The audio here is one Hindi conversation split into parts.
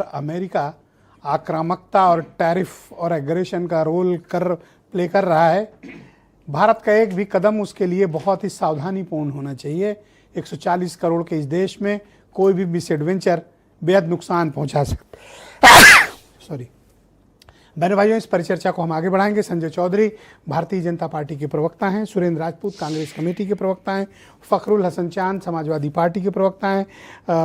अमेरिका आक्रामकता और टैरिफ और एग्रेशन का रोल प्ले कर रहा है। भारत का एक भी कदम उसके लिए बहुत ही सावधानीपूर्ण होना चाहिए। 140 करोड़ के इस देश में कोई भी मिसएडवेंचर बेहद नुकसान पहुंचा सकता है। सॉरी बहनों भाइयों, इस परिचर्चा को हम आगे बढ़ाएंगे। संजय चौधरी भारतीय जनता पार्टी के प्रवक्ता हैं, सुरेंद्र राजपूत कांग्रेस कमेटी के प्रवक्ता हैं, फखरुल हसन चांद समाजवादी पार्टी के प्रवक्ता हैं,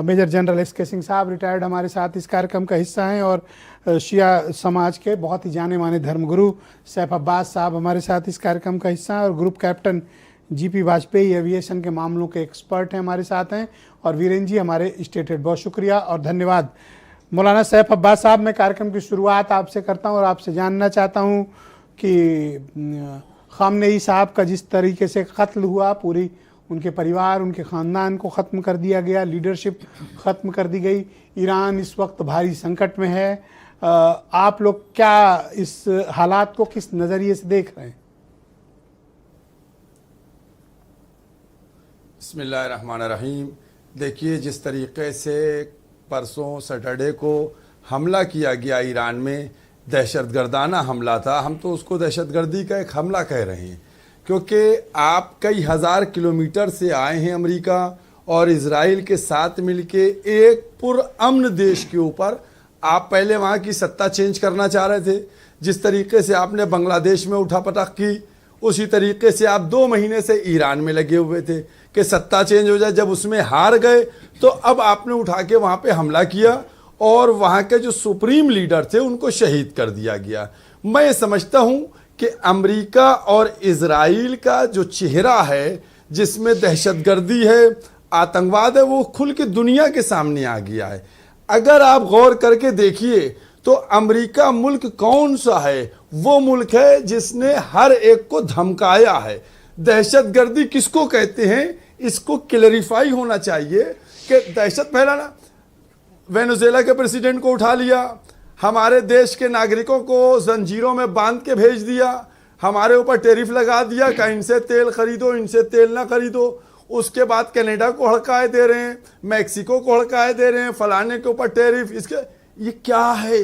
मेजर जनरल एस.के. सिंह साहब रिटायर्ड हमारे साथ इस कार्यक्रम का हिस्सा हैं, और शिया समाज के बहुत ही जाने माने धर्मगुरु सैफ अब्बास साहब हमारे साथ इस कार्यक्रम का हिस्सा हैं, और group captain GP. Vajpayee aviation के मामलों के एक्सपर्ट हैं हमारे साथ हैं, और वीरेंद्र जी हमारे स्टेट हेड। बहुत शुक्रिया और धन्यवाद। मौलाना सैफ अब्बास साहब, मैं कार्यक्रम की शुरुआत आपसे करता हूं और आपसे जानना चाहता हूं कि खामनेई साहब का जिस तरीके से कत्ल हुआ, पूरी उनके परिवार, उनके ख़ानदान को ख़त्म कर दिया गया, लीडरशिप ख़त्म कर दी गई, ईरान इस वक्त भारी संकट में है। आप लोग क्या इस हालात को किस नज़रिए से देख रहे हैं? बिस्मिल्लाहिर्रहमानिर्रहीम। देखिए, जिस तरीके से परसों सैटरडे को हमला किया गया ईरान में, दहशतगर्दाना हमला था, हम तो उसको दहशतगर्दी का एक हमला कह रहे हैं, क्योंकि आप कई हज़ार किलोमीटर से आए हैं अमेरिका और इजराइल के साथ मिलके एक पुरअमन देश के ऊपर आप पहले वहाँ की सत्ता चेंज करना चाह रहे थे। जिस तरीके से आपने बांग्लादेश में उठापटक की, उसी तरीके से आप 2 महीने से ईरान में लगे हुए थे कि सत्ता चेंज हो जाए। जब उसमें हार गए तो अब आपने उठा के वहाँ पे हमला किया और वहाँ के जो सुप्रीम लीडर थे उनको शहीद कर दिया गया। मैं समझता हूँ कि अमेरिका और इजराइल का जो चेहरा है, जिसमें दहशतगर्दी है, आतंकवाद है, वो खुल के दुनिया के सामने आ गया है। अगर आप गौर करके देखिए तो अमेरिका मुल्क कौन सा है? वो मुल्क है जिसने हर एक को धमकाया है। दहशतगर्दी किसको कहते हैं, इसको क्लैरिफाई होना चाहिए कि दहशत फैलाना, वेनेजुएला के प्रेसिडेंट को उठा लिया, हमारे देश के नागरिकों को जंजीरों में बांध के भेज दिया, हमारे ऊपर टैरिफ लगा दिया कि इनसे तेल खरीदो, इनसे तेल ना खरीदो। उसके बाद कनाडा को हड़काए दे रहे हैं, मैक्सिको को हड़काए दे रहे हैं, फलाने के ऊपर टैरिफ। इसके ये क्या है?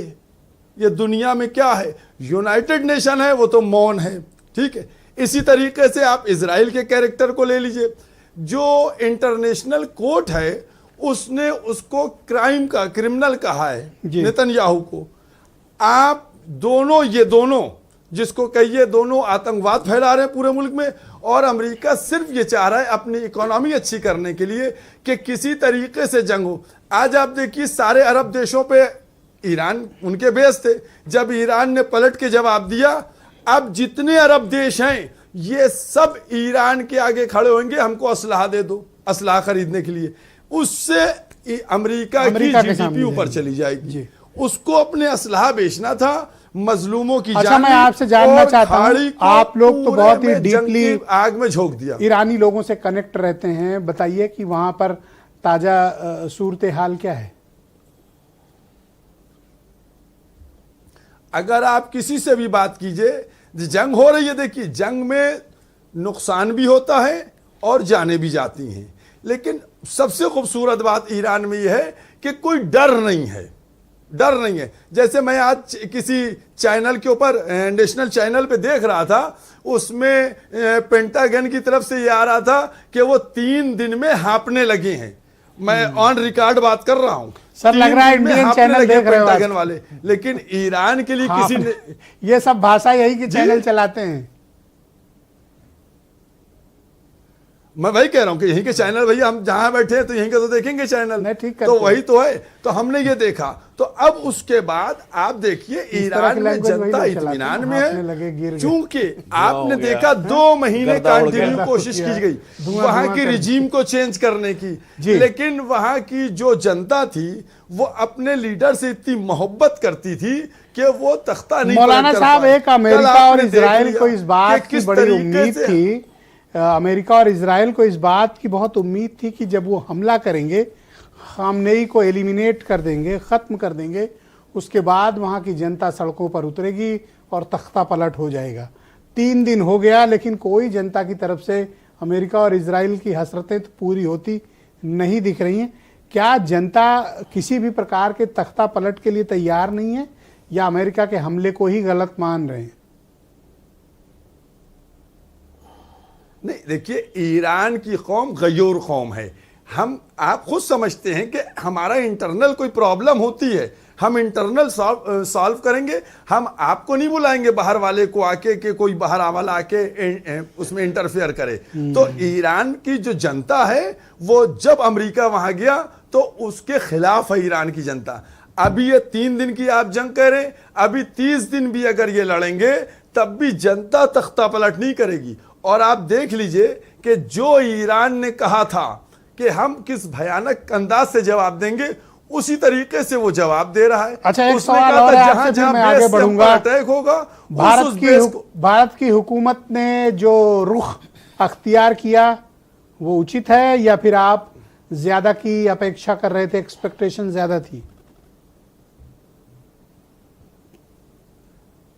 ये दुनिया में क्या है? यूनाइटेड नेशन है, वो तो मौन है। ठीक है, इसी तरीके से आप इजराइल के कैरेक्टर को ले लीजिए। जो इंटरनेशनल कोर्ट है उसने उसको क्रिमिनल कहा है नेतन्याहू को। आप दोनों, ये दोनों जिसको कहिए, दोनों आतंकवाद फैला रहे हैं पूरे मुल्क में, और अमेरिका सिर्फ ये चाह रहा है अपनी इकोनॉमी अच्छी करने के लिए कि किसी तरीके से जंग हो। आज आप देखिए, सारे अरब देशों पे ईरान उनके बेस थे, जब ईरान ने पलट के जवाब दिया, अब जितने अरब देश हैं ये सब ईरान के आगे खड़े होंगे, हमको असलाह दे दो, असलाह खरीदने के लिए। उससे अमेरिका की जीडीपी ऊपर चली जाएगी। उसको अपने असलाह बेचना था, मजलूमों की जान। मैं आपसे जानना चाहता हूं, आप लोग तो बहुत ही डीपली आग में झोंक दिया, ईरानी लोगों से कनेक्ट रहते हैं, बताइए कि वहां पर ताजा सूरत हाल क्या है? अगर आप किसी से भी बात कीजिए, जंग हो रही है, देखिए जंग में नुकसान भी होता है और जाने भी जाती हैं, लेकिन सबसे खूबसूरत बात ईरान में यह है कि कोई डर नहीं है। डर नहीं है। जैसे मैं आज किसी चैनल के ऊपर, नेशनल चैनल पे देख रहा था, उसमें पेंटागन की तरफ से ये आ रहा था कि वो 3 दिन में हाँपने लगे हैं। मैं ऑन रिकॉर्ड बात कर रहा हूं। सर, लग रहा है इंडियन चैनल देख रहे हो पेंटागन वाले, लेकिन ईरान के लिए किसी ने ये सब भाषा यही के चैनल चलाते हैं। मैं वही कह रहा हूं कि यहीं के चैनल, भैया हम जहां बैठे हैं तो यहीं का तो देखेंगे चैनल, तो वही तो है। तो हमने ये देखा, तो अब उसके बाद आप देखिए ईरान में जनता इत्मीनान में है, चूंकि आपने देखा 2 महीने कंटिन्यू कोशिश की गई वहां की रिजीम को चेंज करने की, लेकिन वहां की जो जनता थी वो अपने लीडर से इतनी मोहब्बत करती थी कि वो तख्ता नहीं। मौलाना साहब, एक अमेरिका और इजराइल को इस बात की बड़ी उम्मीद थी, अमेरिका और इजराइल को इस बात की बहुत उम्मीद थी कि जब वो हमला करेंगे, खामनेई को एलिमिनेट कर देंगे, ख़त्म कर देंगे, उसके बाद वहाँ की जनता सड़कों पर उतरेगी और तख्ता पलट हो जाएगा। 3 दिन हो गया, लेकिन कोई जनता की तरफ से अमेरिका और इजराइल की हसरतें तो पूरी होती नहीं दिख रही हैं। क्या जनता किसी भी प्रकार के तख्ता पलट के लिए तैयार नहीं है, या अमेरिका के हमले को ही गलत मान रहे हैं? नहीं, देखिए, ईरान की कौम गयूर कौम है। आप खुद समझते हैं कि हमारा इंटरनल कोई प्रॉब्लम होती है, हम इंटरनल सॉल्व करेंगे। हम आपको नहीं बुलाएंगे बाहर वाले को आके कि कोई बाहर वाला आके उसमें इंटरफेयर करे। तो ईरान की जो जनता है वो जब अमेरिका वहां गया तो उसके खिलाफ है ईरान की जनता। अभी ये 3 दिन की आप जंग कह रहे हैं, अभी 30 दिन भी अगर ये लड़ेंगे तब भी जनता तख्ता पलट नहीं करेगी। और आप देख लीजिए कि जो ईरान ने कहा था कि हम किस भयानक अंदाज से जवाब देंगे, उसी तरीके से वो जवाब दे रहा है। अच्छा, एक सवाल और है आपसे, फिर मैं आगे बढ़ूंगा। अटैक होगा, भारत की हुकूमत ने जो रुख अख्तियार किया वो उचित है, या फिर आप ज्यादा की अपेक्षा कर रहे थे, एक्सपेक्टेशन ज्यादा थी?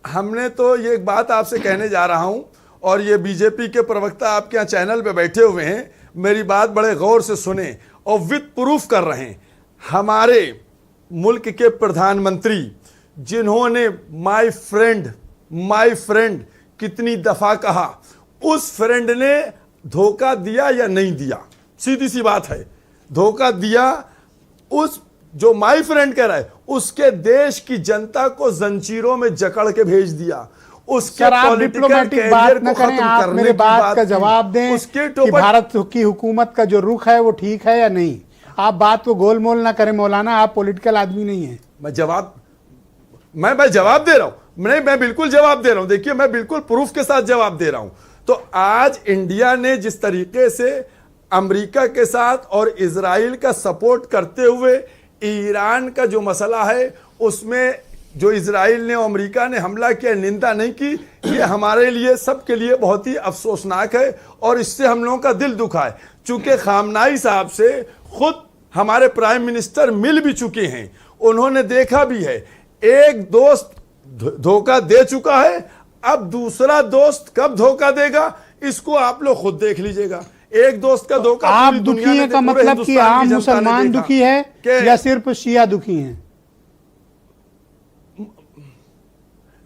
हमने तो ये एक बात आपसे कहने जा रहा हूं, और ये बीजेपी के प्रवक्ता आपके यहाँ चैनल पे बैठे हुए हैं, मेरी बात बड़े गौर से सुने और विद प्रूफ कर रहे हैं। हमारे मुल्क के प्रधानमंत्री जिन्होंने माय फ्रेंड कितनी दफा कहा, उस फ्रेंड ने धोखा दिया या नहीं दिया? सीधी सी बात है, धोखा दिया। उस जो माय फ्रेंड कह रहा है उसके देश की जनता को जंजीरों में जकड़ के भेज दिया। उसके डिप्लोमेटिक बात न करें, आप मेरे बात का जवाब दें कि भारत की हुकूमत का जो रुख है वो ठीक है या नहीं। आप बात को गोलमोल ना करें मौलाना, आप पॉलिटिकल आदमी नहीं हैं। मैं जवाब दे रहा हूं। मैं बिल्कुल जवाब दे रहा हूं। देखिए, मैं बिल्कुल प्रूफ के साथ जवाब दे रहा हूं। तो आज इंडिया ने जिस तरीके से अमेरिका के साथ और इजराइल का सपोर्ट करते हुए ईरान का जो मसला है उसमें जो इजराइल ने और अमेरिका ने हमला किया, निंदा नहीं की, ये हमारे लिए, सबके लिए बहुत ही अफसोसनाक है और इससे हम लोगों का दिल दुखा है। चूंकि खामनाई साहब से खुद हमारे प्राइम मिनिस्टर मिल भी चुके हैं, उन्होंने देखा भी है। एक दोस्त धोखा दे चुका है, अब दूसरा दोस्त कब धोखा देगा इसको आप लोग खुद देख लीजिएगा। एक दोस्त का धोखा, आप दुखी हैं का मतलब कि आम मुसलमान दुखी है या सिर्फ शिया दुखी हैं?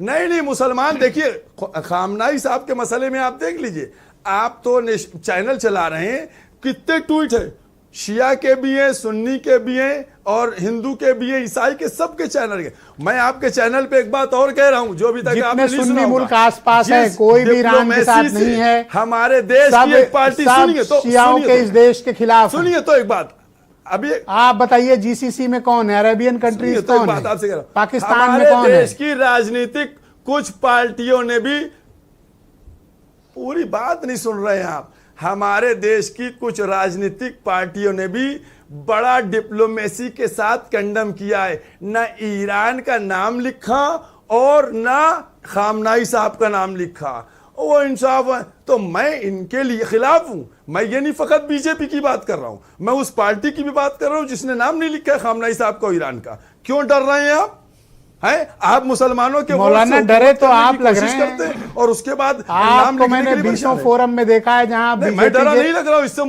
नहीं, मुसलमान, देखिए, खामनाई साहब के मसले में आप देख लीजिए, आप तो चैनल चला रहे हैं, कितने ट्वीट है, शिया के भी हैं, सुन्नी के भी हैं और हिंदू के भी हैं, ईसाई के, सबके चैनल के। मैं आपके चैनल पे एक बात और कह रहा हूं जो अभी तक आपने नहीं सुना, मुल्क आसपास है, कोई भी ईरान के साथ नहीं है, हमारे देश की एक पार्टी, सुनिए तो, शियाओं के इस देश के खिलाफ। सुनिए तो एक बात, अभी आप बताइए जीसीसी में कौन है, अरेबियन कंट्रीज कौन है, आपसे कह रहा हूं, पाकिस्तान में कौन है? देश की राजनीतिक कुछ पार्टियों ने भी, पूरी बात नहीं सुन रहे हैं आप, हमारे देश की कुछ राजनीतिक पार्टियों ने भी बड़ा डिप्लोमेसी के साथ कंडम किया है। ना ईरान का नाम लिखा और ना खामनाई साहब का नाम लिखा, वो इंसाफ है। तो मैं इनके लिए खिलाफ हूं। मैं ये नहीं फकत बीजेपी की बात कर रहा हूं, मैं उस पार्टी की भी बात कर रहा हूं जिसने नाम नहीं लिखा है खामनाई साहब को ईरान का। क्यों डर रहे हैं आप? आप मुसलमानों के मौलाना डरे तो आप लग रहे हैं, और उसके बाद आपको मैंने बीसों फोरम में देखा है जहां मैं डरा नहीं लग रहा हूं इससे।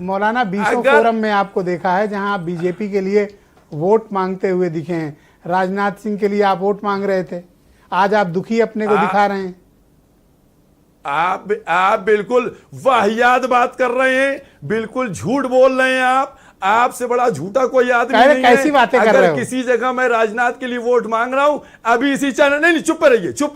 मौलाना बीसों फोरम में आपको देखा है जहां आप बीजेपी के लिए वोट मांगते हुए दिखे हैं। राजनाथ सिंह के लिए आप वोट मांग रहे थे, आज आप दुखी अपने को दिखा रहे हैं। आप बिल्कुल वाहियात बात कर रहे हैं, बिल्कुल झूठ बोल रहे हैं आप। आपसे बड़ा झूठा कोई आदमी नहीं है। कैसी बातें कर रहे हो? किसी जगह मैं राजनाथ के लिए वोट मांग रहा हूं, अभी इसी चैनल, नहीं चुप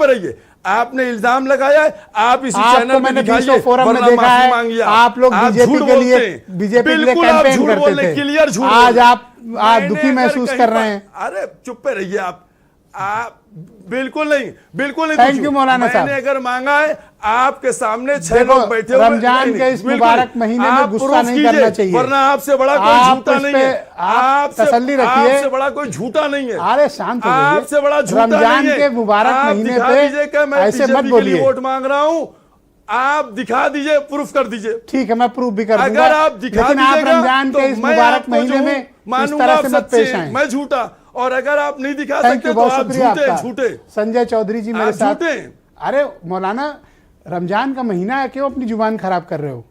रहिए। आपने इल्जाम लगाया है, आप इसी चैनल में दिखाइए, फोरम में देखा है आप लोग बीजेपी के लिए कैंपेन करते थे, क्लियर झूठ। आज आप दुखी महसूस कर रहे हैं। अरे चुप रहिए आप बिल्कुल नहीं। थैंक यू मौलाना साहब। मैंने अगर मांगा है आपके सामने 6 लोग बैठे हुए, रमजान के इस मुबारक महीने में गुस्सा नहीं करना चाहिए, वरना आपसे बड़ा कोई झूठा नहीं है। आप तसल्ली रखिए, आपसे बड़ा कोई झूठा नहीं है। अरे शांत हो जाइए, आपसे बड़ा झूठा नहीं है। रमजान के मुबारक महीने पे ऐसे मत बोलिए। वोट मांग रहा हूं, आप दिखा दीजिए, प्रूफ कर दीजिए। ठीक है, मैं प्रूफ भी कर दूंगा। अगर आप दिखा दीजिएगा रमजान के इस मुबारक महीने में इस तरह से मत पेश आए। मैं झूठा, और अगर आप नहीं दिखा सकते तो आप झूठे। संजय चौधरी जी मेरे साथ। अरे मौलाना, रमजान का महीना है, क्यों अपनी जुबान खराब कर रहे हो?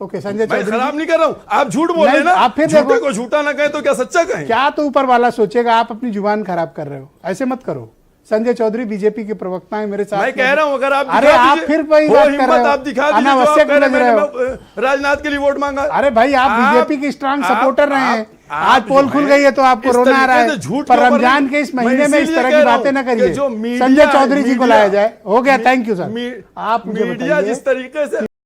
ओके, संजय मैं चौधरी खराब नहीं कर रहा हूं, आप झूठ बोल नहीं, रहे हैं ना, आप फिर झूठे देखो- को झूठा ना कहें तो क्या सच्चा कहें? क्या तो ऊपर वाला सोचेगा, आप अपनी जुबान खराब कर रहे हो, ऐसे मत करो। संजय चौधरी बीजेपी के प्रवक्ता हैं मेरे साथ। मैं कह रहा हूं अगर आप अरे दिखा आप दीजिए, फिर वही हो बात कर रहे हिम्मत हो, आप दिखा दीजिए जो आप अनावश्यक कह रहे लग रहे हो। हैं, राजनाथ के लिए वोट मांगा। अरे भाई आप बीजेपी की स्ट्रांग सपोर्टर रहे हैं, आज आप पोल जो खुल है, गई है तो आपको इस रोना आ रहा तरीके है। से झूठ पर के ऊपर रमजान नहीं- के इस मैं महीने में इस इसीलिए तरह कह की रहा बातें हूं ना कि करिए। जो मीडिया- संजय चौधरी जी को मीडिया- लाया जाए। हो गया, थैंक यू सर। आप मुझे मीडिया बताइए जिस तरीके से